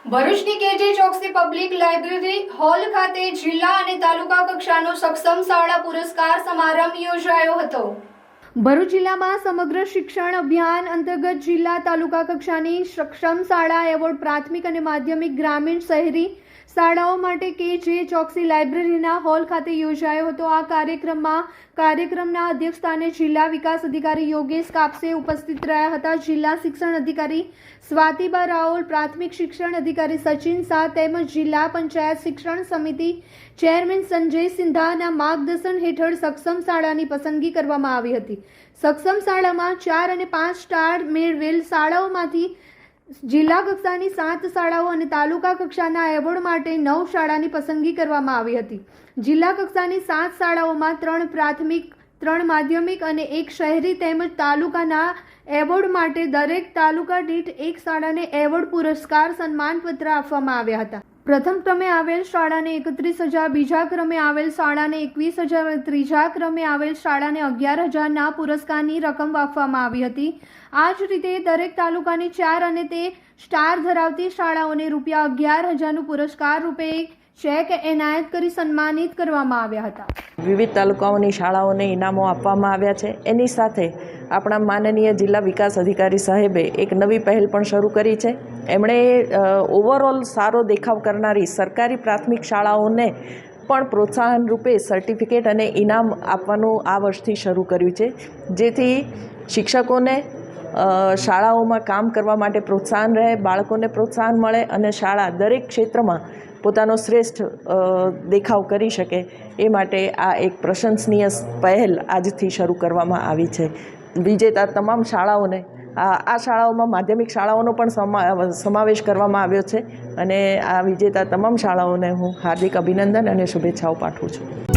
ભરૂચની કેજે Choksi public library hall ખાતે જિલ્લા અને તાલુકા કક્ષાનો સક્ષમ શાળા પુરસ્કાર સમારંભ યોજાયો હતો। ભરૂચ જિલ્લામાં સમગ્ર શિક્ષણ અભિયાન અંતર્ગત જિલ્લા તાલુકા કક્ષાની સક્ષમ શાળા એવોર્ડ પ્રાથમિક અને માધ્યમિક ગ્રામીણ શહેરી શાળાઓ માટે કેજે ચોકસી લાઇબ્રેરીના હોલ ખાતે યોજાયો હતો। આ કાર્યક્રમના અધ્યક્ષસ્થાને જિલ્લા વિકાસ અધિકારી યોગેશ કાપસે ઉપસ્થિત રહ્યા હતા। જિલ્લા શિક્ષણ અધિકારી સ્વાતિબા રાઓલ, પ્રાથમિક શિક્ષણ અધિકારી સચિન શાહ તેમજ જિલ્લા પંચાયત શિક્ષણ સમિતિ ચેરમેન સંજય સિંધાના માર્ગદર્શન હેઠળ સક્ષમ શાળાની પસંદગી કરવામાં આવી હતી। સક્ષમ શાળામાં 4 અને 5 સ્ટાર મેળવેલ શાળાઓમાંથી જિલ્લા કક્ષાની 7 શાળાઓ અને તાલુકા કક્ષાના એવોર્ડ માટે 9 શાળાની પસંદગી કરવામાં આવી હતી। જિલ્લા કક્ષાની 7 શાળાઓમાં 3 પ્રાથમિક, 3 માધ્યમિક અને 1 શહેરી તેમજ તાલુકાના એવોર્ડ માટે દરેક તાલુકા દીઠ 1 શાળાને એવોર્ડ પુરસ્કાર સન્માનપત્ર આપવામાં આવ્યા હતા। પ્રથમ ક્રમે આવેલ શાળાને 31,000, બીજા ક્રમે આવેલ શાળાને 21,000, ત્રીજા ક્રમે આવેલ શાળાને 11,000ના પુરસ્કારની રકમ આપવામાં આવી હતી। આ જ રીતે દરેક તાલુકાની 4 અને તે સ્ટાર ધરાવતી શાળાઓને ₹11,000નું પુરસ્કાર રૂપે ચેક એનાયત કરી સન્માનિત કરવામાં આવ્યા હતા। વિવિધ તાલુકાઓની શાળાઓને ઇનામો આપવામાં આવ્યા છે। એની સાથે આપણા માનનીય જિલ્લા વિકાસ અધિકારી સાહેબે એક નવી પહેલ પણ શરૂ કરી છે। એમણે ઓવરઓલ સારો દેખાવ કરનારી સરકારી પ્રાથમિક શાળાઓને પણ પ્રોત્સાહન રૂપે સર્ટિફિકેટ અને ઇનામ આપવાનું આ વર્ષથી શરૂ કર્યું છે, જેથી શિક્ષકોને શાળાઓમાં કામ કરવા માટે પ્રોત્સાહન રહે, બાળકોને પ્રોત્સાહન મળે અને શાળા દરેક ક્ષેત્રમાં પોતાનો શ્રેષ્ઠ દેખાવ કરી શકે એ માટે આ એક પ્રશંસનીય પહેલ આજથી શરૂ કરવામાં આવી છે। વિજેતા તમામ શાળાઓને આ શાળાઓમાં માધ્યમિક શાળાઓનો પણ સમાવેશ કરવામાં આવ્યો છે અને આ વિજેતા તમામ શાળાઓને હું હાર્દિક અભિનંદન અને શુભેચ્છાઓ પાઠવું છું।